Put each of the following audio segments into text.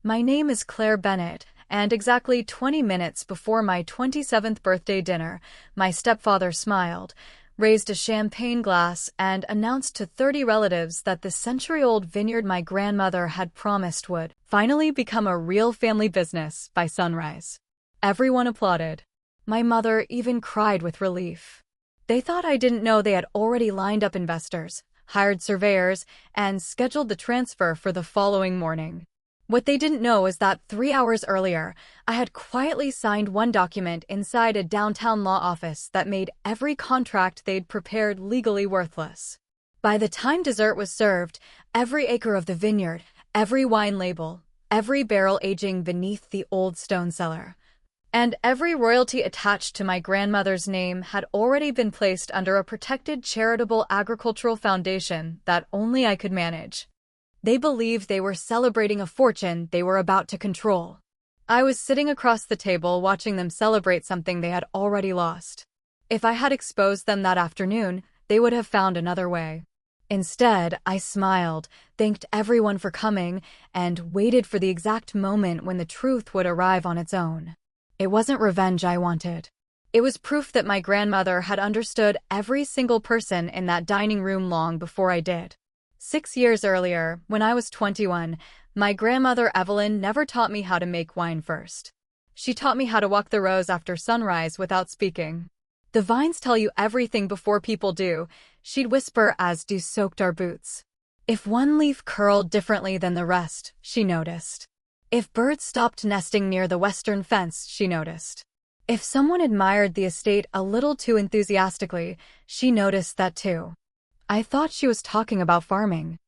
My name is Claire Bennett, and exactly 20 minutes before my 27th birthday dinner, my stepfather smiled, raised a champagne glass, and announced to 30 relatives that the century-old vineyard my grandmother had promised would finally become a real family business by sunrise. Everyone applauded. My mother even cried with relief. They thought I didn't know they had already lined up investors, hired surveyors, and scheduled the transfer for the following morning. What they didn't know is that 3 hours earlier, I had quietly signed one document inside a downtown law office that made every contract they'd prepared legally worthless. By the time dessert was served, every acre of the vineyard, every wine label, every barrel aging beneath the old stone cellar, and every royalty attached to my grandmother's name had already been placed under a protected charitable agricultural foundation that only I could manage. They believed they were celebrating a fortune they were about to control. I was sitting across the table watching them celebrate something they had already lost. If I had exposed them that afternoon, they would have found another way. Instead, I smiled, thanked everyone for coming, and waited for the exact moment when the truth would arrive on its own. It wasn't revenge I wanted. It was proof that my grandmother had understood every single person in that dining room long before I did. 6 years earlier, when I was 21, my grandmother Evelyn never taught me how to make wine first. She taught me how to walk the rows after sunrise without speaking. "The vines tell you everything before people do," she'd whisper as dew soaked our boots. If one leaf curled differently than the rest, she noticed. If birds stopped nesting near the western fence, she noticed. If someone admired the estate a little too enthusiastically, she noticed that too. I thought she was talking about farming.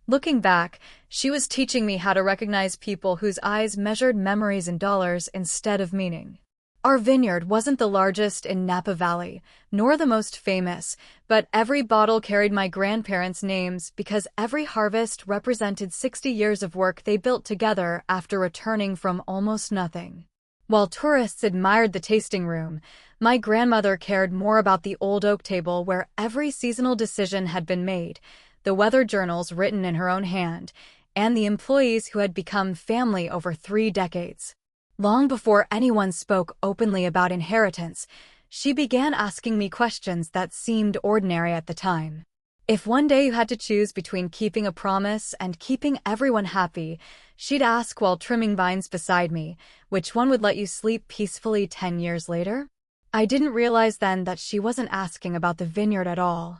Looking back, she was teaching me how to recognize people whose eyes measured memories in dollars instead of meaning. Our vineyard wasn't the largest in Napa Valley, nor the most famous, but every bottle carried my grandparents' names because every harvest represented 60 years of work they built together after returning from almost nothing. While tourists admired the tasting room, my grandmother cared more about the old oak table where every seasonal decision had been made, the weather journals written in her own hand, and the employees who had become family over 3 decades. Long before anyone spoke openly about inheritance, she began asking me questions that seemed ordinary at the time. If one day you had to choose between keeping a promise and keeping everyone happy, she'd ask while trimming vines beside me, which one would let you sleep peacefully 10 years later? I didn't realize then that she wasn't asking about the vineyard at all.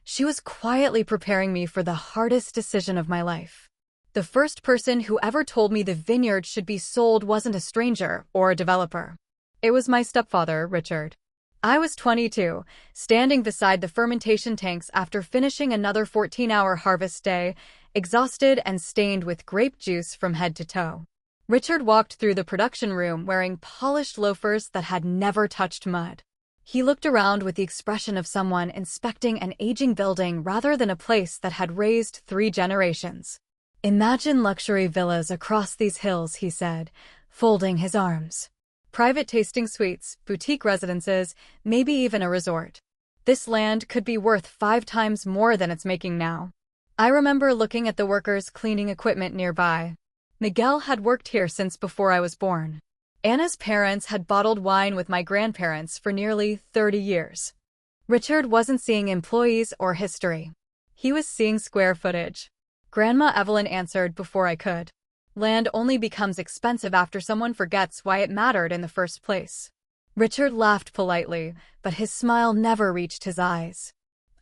She was quietly preparing me for the hardest decision of my life. The first person who ever told me the vineyard should be sold wasn't a stranger or a developer. It was my stepfather, Richard. I was 22, standing beside the fermentation tanks after finishing another 14-hour harvest day, exhausted and stained with grape juice from head to toe. Richard walked through the production room wearing polished loafers that had never touched mud. He looked around with the expression of someone inspecting an aging building rather than a place that had raised 3 generations. "Imagine luxury villas across these hills," he said, folding his arms. "Private tasting suites, boutique residences, maybe even a resort. This land could be worth 5 times more than it's making now." I remember looking at the workers cleaning equipment nearby. Miguel had worked here since before I was born. Anna's parents had bottled wine with my grandparents for nearly 30 years. Richard wasn't seeing employees or history. He was seeing square footage. Grandma Evelyn answered before I could. "Land only becomes expensive after someone forgets why it mattered in the first place." Richard laughed politely, but his smile never reached his eyes.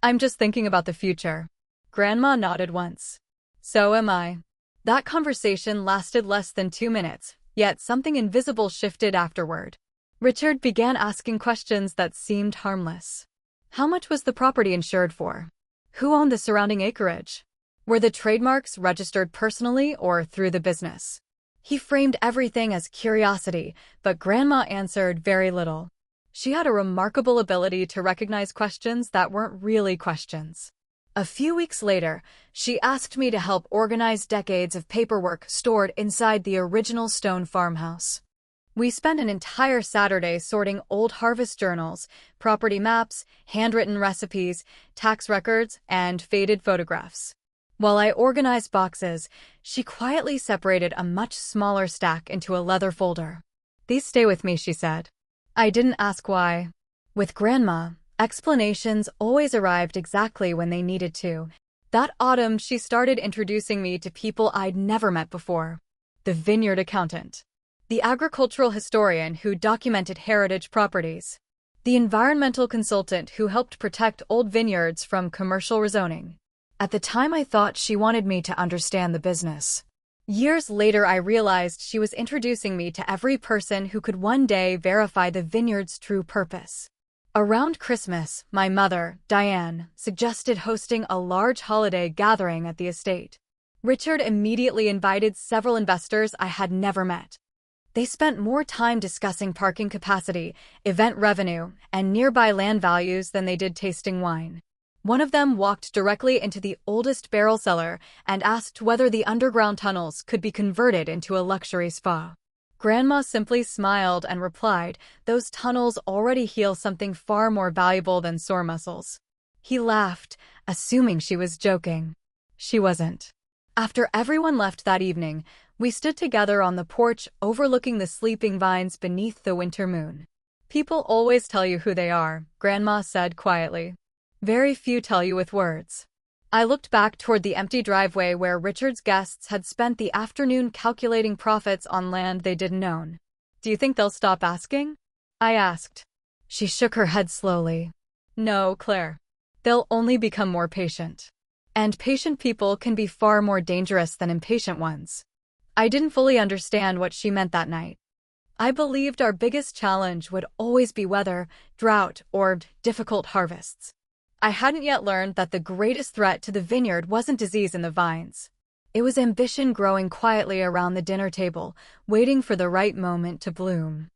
"I'm just thinking about the future." Grandma nodded once. "So am I." That conversation lasted less than 2 minutes, yet something invisible shifted afterward. Richard began asking questions that seemed harmless. How much was the property insured for? Who owned the surrounding acreage? Were the trademarks registered personally or through the business? He framed everything as curiosity, but Grandma answered very little. She had a remarkable ability to recognize questions that weren't really questions. A few weeks later, she asked me to help organize decades of paperwork stored inside the original stone farmhouse. We spent an entire Saturday sorting old harvest journals, property maps, handwritten recipes, tax records, and faded photographs. While I organized boxes, she quietly separated a much smaller stack into a leather folder. "These stay with me," she said. I didn't ask why. With Grandma, explanations always arrived exactly when they needed to. That autumn, she started introducing me to people I'd never met before. The vineyard accountant, the agricultural historian who documented heritage properties, the environmental consultant who helped protect old vineyards from commercial rezoning. At the time, I thought she wanted me to understand the business. Years later, I realized she was introducing me to every person who could one day verify the vineyard's true purpose. Around Christmas, my mother, Diane, suggested hosting a large holiday gathering at the estate. Richard immediately invited several investors I had never met. They spent more time discussing parking capacity, event revenue, and nearby land values than they did tasting wine. One of them walked directly into the oldest barrel cellar and asked whether the underground tunnels could be converted into a luxury spa. Grandma simply smiled and replied, "Those tunnels already heal something far more valuable than sore muscles." He laughed, assuming she was joking. She wasn't. After everyone left that evening, we stood together on the porch overlooking the sleeping vines beneath the winter moon. "People always tell you who they are," Grandma said quietly. "Very few tell you with words." I looked back toward the empty driveway where Richard's guests had spent the afternoon calculating profits on land they didn't own. "Do you think they'll stop asking?" I asked. She shook her head slowly. "No, Claire. They'll only become more patient. And patient people can be far more dangerous than impatient ones." I didn't fully understand what she meant that night. I believed our biggest challenge would always be weather, drought, or difficult harvests. I hadn't yet learned that the greatest threat to the vineyard wasn't disease in the vines. It was ambition growing quietly around the dinner table, waiting for the right moment to bloom.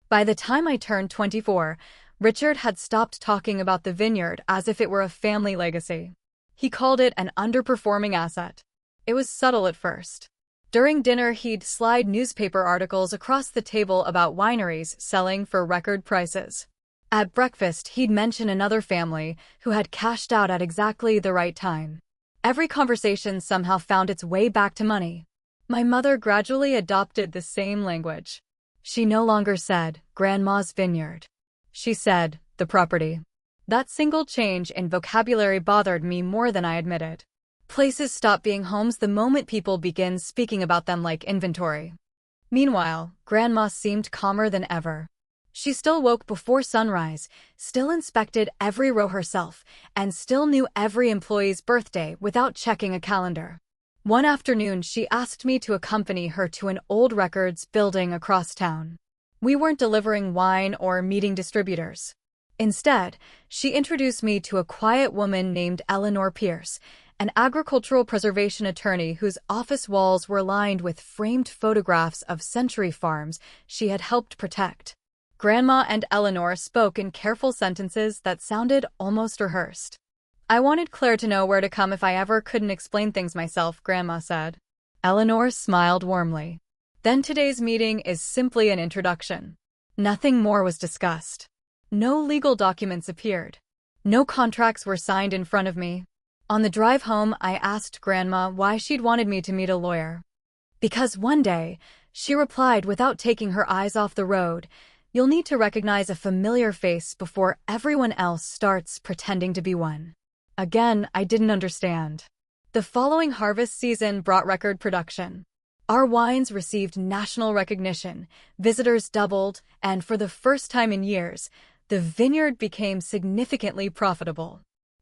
By the time I turned 24, Richard had stopped talking about the vineyard as if it were a family legacy. He called it an underperforming asset. It was subtle at first. During dinner, he'd slide newspaper articles across the table about wineries selling for record prices. At breakfast, he'd mention another family who had cashed out at exactly the right time. Every conversation somehow found its way back to money. My mother gradually adopted the same language. She no longer said, "Grandma's vineyard." She said, "the property." That single change in vocabulary bothered me more than I admitted. Places stop being homes the moment people begin speaking about them like inventory. Meanwhile, Grandma seemed calmer than ever. She still woke before sunrise, still inspected every row herself, and still knew every employee's birthday without checking a calendar. One afternoon, she asked me to accompany her to an old records building across town. We weren't delivering wine or meeting distributors. Instead, she introduced me to a quiet woman named Eleanor Pierce, an agricultural preservation attorney whose office walls were lined with framed photographs of century farms she had helped protect. Grandma and Eleanor spoke in careful sentences that sounded almost rehearsed. "I wanted Claire to know where to come if I ever couldn't explain things myself," Grandma said. Eleanor smiled warmly. "Then today's meeting is simply an introduction." Nothing more was discussed. No legal documents appeared. No contracts were signed in front of me. On the drive home, I asked Grandma why she'd wanted me to meet a lawyer. "Because one day," she replied without taking her eyes off the road, "you'll need to recognize a familiar face before everyone else starts pretending to be one." Again, I didn't understand. The following harvest season brought record production. Our wines received national recognition, visitors doubled, and for the first time in years, the vineyard became significantly profitable.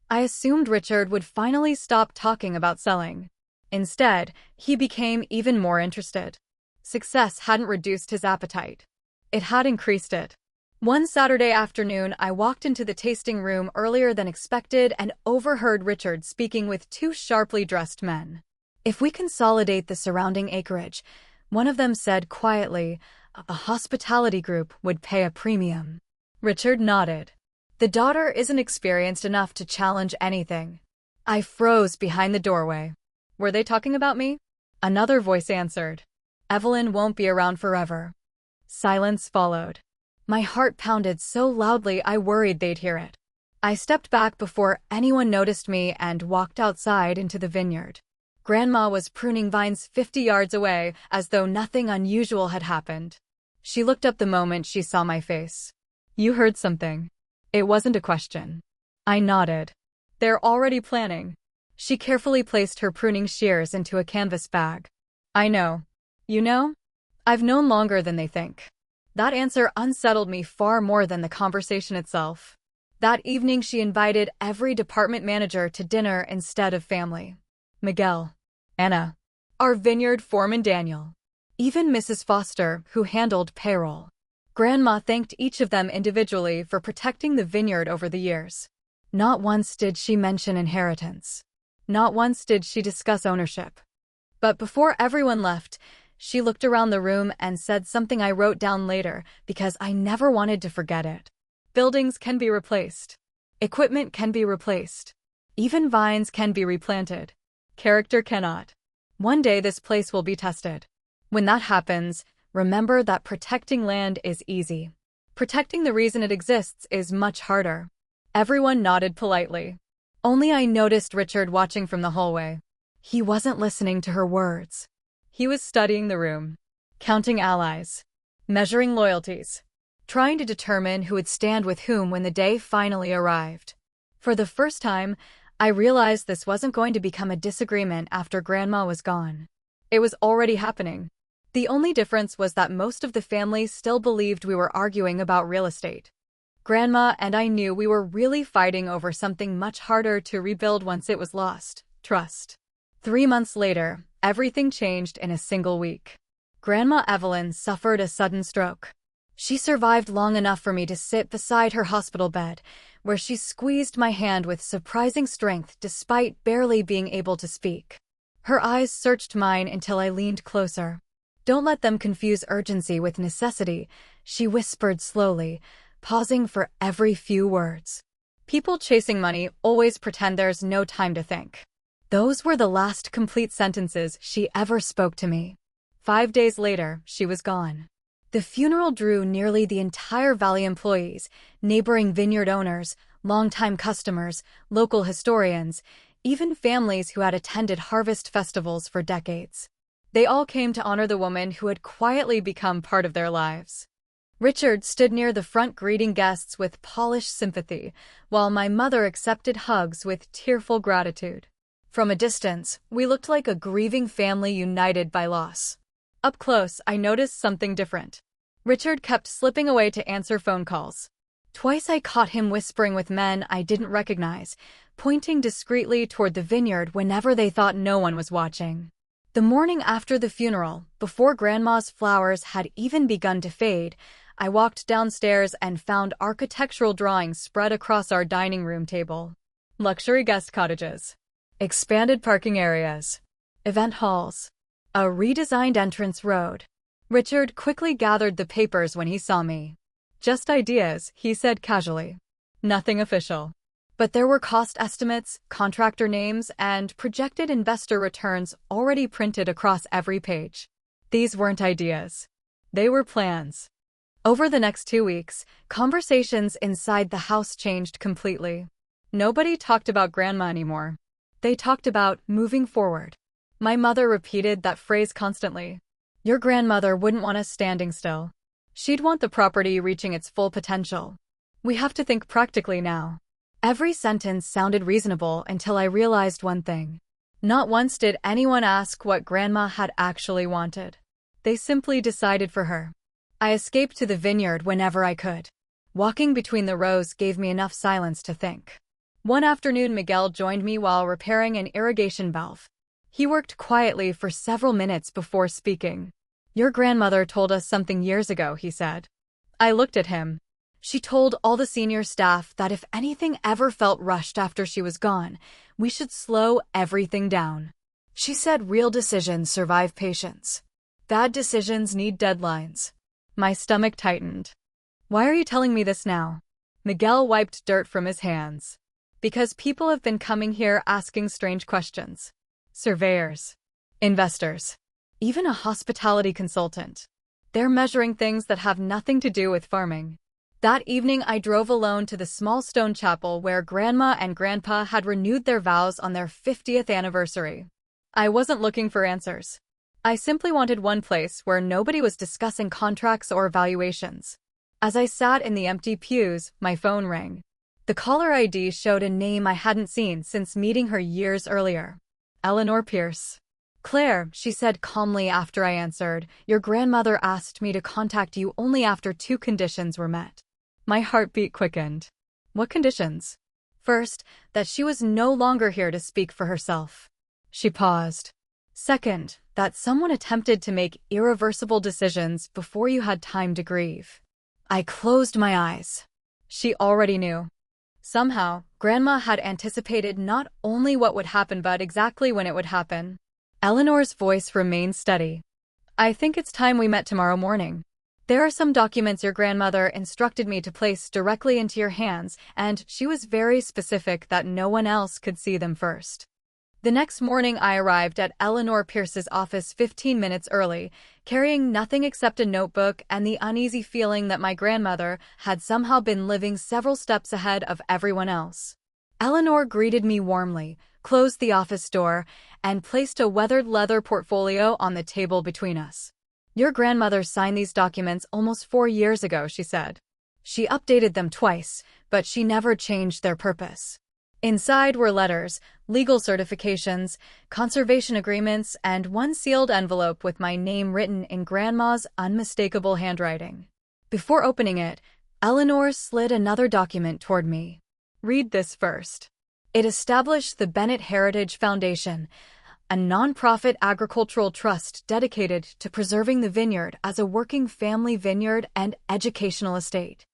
I assumed Richard would finally stop talking about selling. Instead, he became even more interested. Success hadn't reduced his appetite. It had increased it. One Saturday afternoon, I walked into the tasting room earlier than expected and overheard Richard speaking with two sharply dressed men. "If we consolidate the surrounding acreage," one of them said quietly, "a hospitality group would pay a premium." Richard nodded. "The daughter isn't experienced enough to challenge anything." I froze behind the doorway. "Were they talking about me?" Another voice answered. "Evelyn won't be around forever." Silence followed. My heart pounded so loudly I worried they'd hear it. I stepped back before anyone noticed me and walked outside into the vineyard. Grandma was pruning vines 50 yards away, as though nothing unusual had happened. She looked up the moment she saw my face. "You heard something." It wasn't a question. I nodded. "They're already planning." She carefully placed her pruning shears into a canvas bag. "I know. You know? I've known longer than they think." That answer unsettled me far more than the conversation itself. That evening she invited every department manager to dinner instead of family. Miguel, Anna, our vineyard foreman Daniel, even Mrs. Foster, who handled payroll. Grandma thanked each of them individually for protecting the vineyard over the years. Not once did she mention inheritance. Not once did she discuss ownership. But before everyone left, she looked around the room and said something I wrote down later because I never wanted to forget it. Buildings can be replaced. Equipment can be replaced. Even vines can be replanted. Character cannot. One day this place will be tested. When that happens, remember that protecting land is easy. Protecting the reason it exists is much harder. Everyone nodded politely. Only I noticed Richard watching from the hallway. He wasn't listening to her words. He was studying the room, counting allies, measuring loyalties, trying to determine who would stand with whom when the day finally arrived. For the first time, I realized this wasn't going to become a disagreement after Grandma was gone. It was already happening. The only difference was that most of the family still believed we were arguing about real estate. Grandma and I knew we were really fighting over something much harder to rebuild once it was lost: trust. 3 months later, everything changed in a single week. Grandma Evelyn suffered a sudden stroke. She survived long enough for me to sit beside her hospital bed, where she squeezed my hand with surprising strength despite barely being able to speak. Her eyes searched mine until I leaned closer. "Don't let them confuse urgency with necessity," she whispered slowly, pausing for every few words. "People chasing money always pretend there's no time to think." Those were the last complete sentences she ever spoke to me. 5 days later, she was gone. The funeral drew nearly the entire Valley employees, neighboring vineyard owners, longtime customers, local historians, even families who had attended harvest festivals for decades. They all came to honor the woman who had quietly become part of their lives. Richard stood near the front greeting guests with polished sympathy, while my mother accepted hugs with tearful gratitude. From a distance, we looked like a grieving family united by loss. Up close, I noticed something different. Richard kept slipping away to answer phone calls. Twice I caught him whispering with men I didn't recognize, pointing discreetly toward the vineyard whenever they thought no one was watching. The morning after the funeral, before Grandma's flowers had even begun to fade, I walked downstairs and found architectural drawings spread across our dining room table. Luxury guest cottages, expanded parking areas, event halls, a redesigned entrance road. Richard quickly gathered the papers when he saw me. "Just ideas," he said casually. "Nothing official." But there were cost estimates, contractor names, and projected investor returns already printed across every page. These weren't ideas. They were plans. Over the next 2 weeks, conversations inside the house changed completely. Nobody talked about Grandma anymore. They talked about moving forward. My mother repeated that phrase constantly. "Your grandmother wouldn't want us standing still. She'd want the property reaching its full potential. We have to think practically now." Every sentence sounded reasonable until I realized one thing. Not once did anyone ask what Grandma had actually wanted. They simply decided for her. I escaped to the vineyard whenever I could. Walking between the rows gave me enough silence to think. One afternoon, Miguel joined me while repairing an irrigation valve. He worked quietly for several minutes before speaking. "Your grandmother told us something years ago," he said. I looked at him. "She told all the senior staff that if anything ever felt rushed after she was gone, we should slow everything down. She said real decisions survive patience. Bad decisions need deadlines." My stomach tightened. "Why are you telling me this now?" Miguel wiped dirt from his hands. "Because people have been coming here asking strange questions. Surveyors, investors, even a hospitality consultant. They're measuring things that have nothing to do with farming." That evening, I drove alone to the small stone chapel where Grandma and Grandpa had renewed their vows on their 50th anniversary. I wasn't looking for answers. I simply wanted one place where nobody was discussing contracts or valuations. As I sat in the empty pews, my phone rang. The caller ID showed a name I hadn't seen since meeting her years earlier. Eleanor Pierce. Claire, she said calmly after I answered, your grandmother asked me to contact you only after two conditions were met. My heartbeat quickened. What conditions? First, that she was no longer here to speak for herself. She paused. Second, that someone attempted to make irreversible decisions before you had time to grieve. I closed my eyes. She already knew. Somehow, Grandma had anticipated not only what would happen but exactly when it would happen. Eleanor's voice remained steady. I think it's time we met tomorrow morning. There are some documents your grandmother instructed me to place directly into your hands, and she was very specific that no one else could see them first. The next morning I arrived at Eleanor Pierce's office 15 minutes early, carrying nothing except a notebook and the uneasy feeling that my grandmother had somehow been living several steps ahead of everyone else. Eleanor greeted me warmly, closed the office door, and placed a weathered leather portfolio on the table between us. Your grandmother signed these documents almost 4 years ago, she said. She updated them twice, but she never changed their purpose. Inside were letters, legal certifications, conservation agreements, and one sealed envelope with my name written in Grandma's unmistakable handwriting. Before opening it, Eleanor slid another document toward me. Read this first. It established the Bennett Heritage Foundation, a non-profit agricultural trust dedicated to preserving the vineyard as a working family vineyard and educational estate.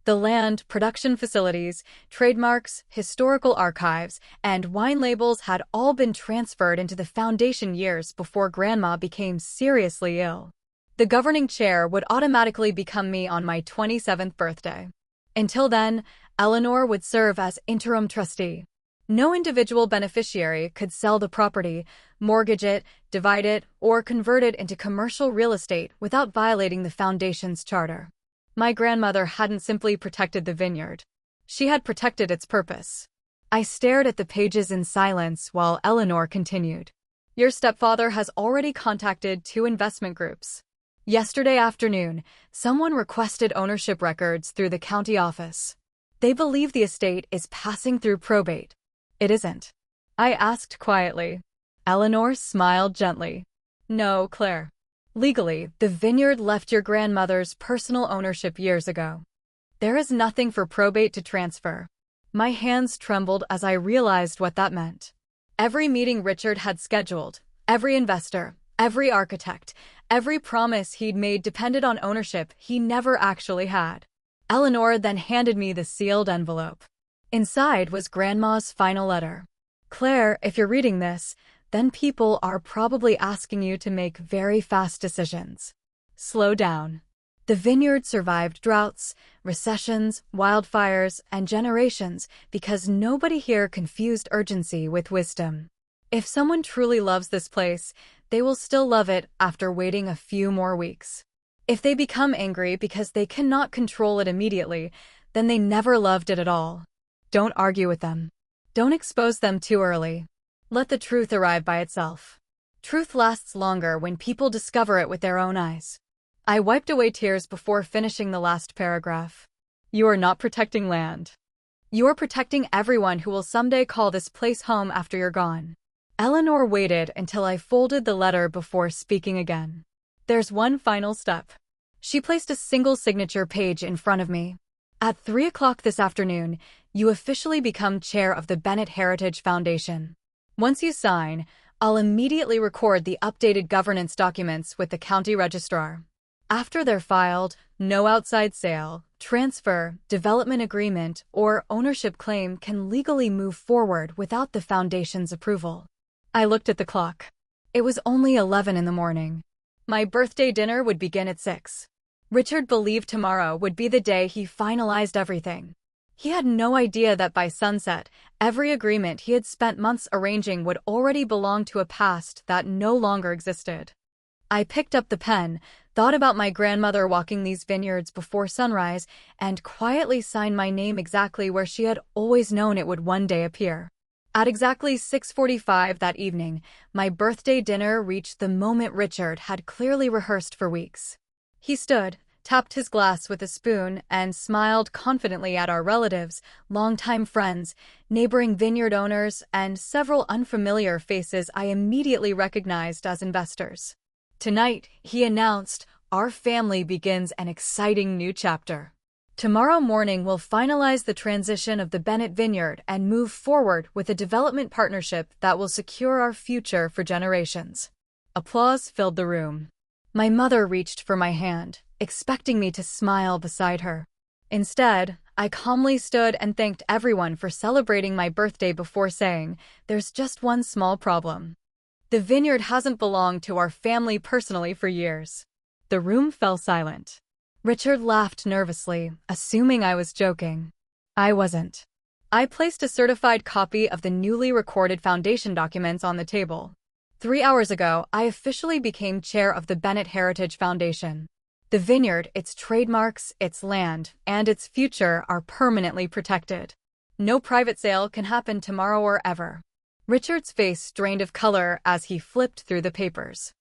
The land, production facilities, trademarks, historical archives, and wine labels had all been transferred into the foundation years before Grandma became seriously ill. The governing chair would automatically become me on my 27th birthday. Until then, Eleanor would serve as interim trustee. No individual beneficiary could sell the property, mortgage it, divide it, or convert it into commercial real estate without violating the foundation's charter. My grandmother hadn't simply protected the vineyard. She had protected its purpose. I stared at the pages in silence while Eleanor continued. Your stepfather has already contacted 2 investment groups. Yesterday afternoon, someone requested ownership records through the county office. They believe the estate is passing through probate. It isn't. I asked quietly. Eleanor smiled gently. No, Claire. Legally, the vineyard left your grandmother's personal ownership years ago. There is nothing for probate to transfer. My hands trembled as I realized what that meant. Every meeting Richard had scheduled, every investor, every architect, every promise he'd made depended on ownership he never actually had. Eleanor then handed me the sealed envelope. Inside was Grandma's final letter. Claire, if you're reading this, then people are probably asking you to make very fast decisions. Slow down. The vineyard survived droughts, recessions, wildfires, and generations because nobody here confused urgency with wisdom. If someone truly loves this place, they will still love it after waiting a few more weeks. If they become angry because they cannot control it immediately, then they never loved it at all. Don't argue with them. Don't expose them too early. Let the truth arrive by itself. Truth lasts longer when people discover it with their own eyes. I wiped away tears before finishing the last paragraph. You are not protecting land. You are protecting everyone who will someday call this place home after you're gone. Eleanor waited until I folded the letter before speaking again. There's one final step. She placed a single signature page in front of me. At 3 o'clock this afternoon, you officially become chair of the Bennett Heritage Foundation. Once you sign, I'll immediately record the updated governance documents with the county registrar. After they're filed, no outside sale, transfer, development agreement, or ownership claim can legally move forward without the foundation's approval. I looked at the clock. It was only 11 in the morning. My birthday dinner would begin at 6. Richard believed tomorrow would be the day he finalized everything. He had no idea that by sunset, every agreement he had spent months arranging would already belong to a past that no longer existed. I picked up the pen, thought about my grandmother walking these vineyards before sunrise, and quietly signed my name exactly where she had always known it would one day appear. At exactly 6:45 that evening, my birthday dinner reached the moment Richard had clearly rehearsed for weeks. He stood, tapped his glass with a spoon, and smiled confidently at our relatives, longtime friends, neighboring vineyard owners, and several unfamiliar faces I immediately recognized as investors. Tonight, he announced, our family begins an exciting new chapter. Tomorrow morning we'll finalize the transition of the Bennett Vineyard and move forward with a development partnership that will secure our future for generations. Applause filled the room. My mother reached for my hand, expecting me to smile beside her. Instead, I calmly stood and thanked everyone for celebrating my birthday before saying, there's just one small problem. The vineyard hasn't belonged to our family personally for years. The room fell silent. Richard laughed nervously, assuming I was joking. I wasn't. I placed a certified copy of the newly recorded foundation documents on the table. 3 hours ago, I officially became chair of the Bennett Heritage Foundation. The vineyard, its trademarks, its land, and its future are permanently protected. No private sale can happen tomorrow or ever. Richard's face drained of color as he flipped through the papers.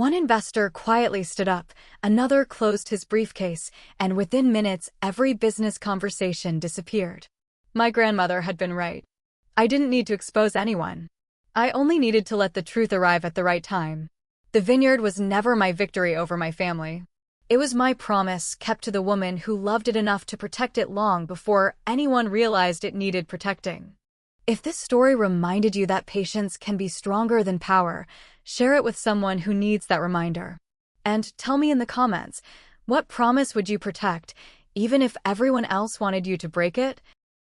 One investor quietly stood up, another closed his briefcase, and within minutes every business conversation disappeared. My grandmother had been right. I didn't need to expose anyone. I only needed to let the truth arrive at the right time. The vineyard was never my victory over my family. It was my promise kept to the woman who loved it enough to protect it long before anyone realized it needed protecting. If this story reminded you that patience can be stronger than power, share it with someone who needs that reminder. And tell me in the comments, what promise would you protect, even if everyone else wanted you to break it?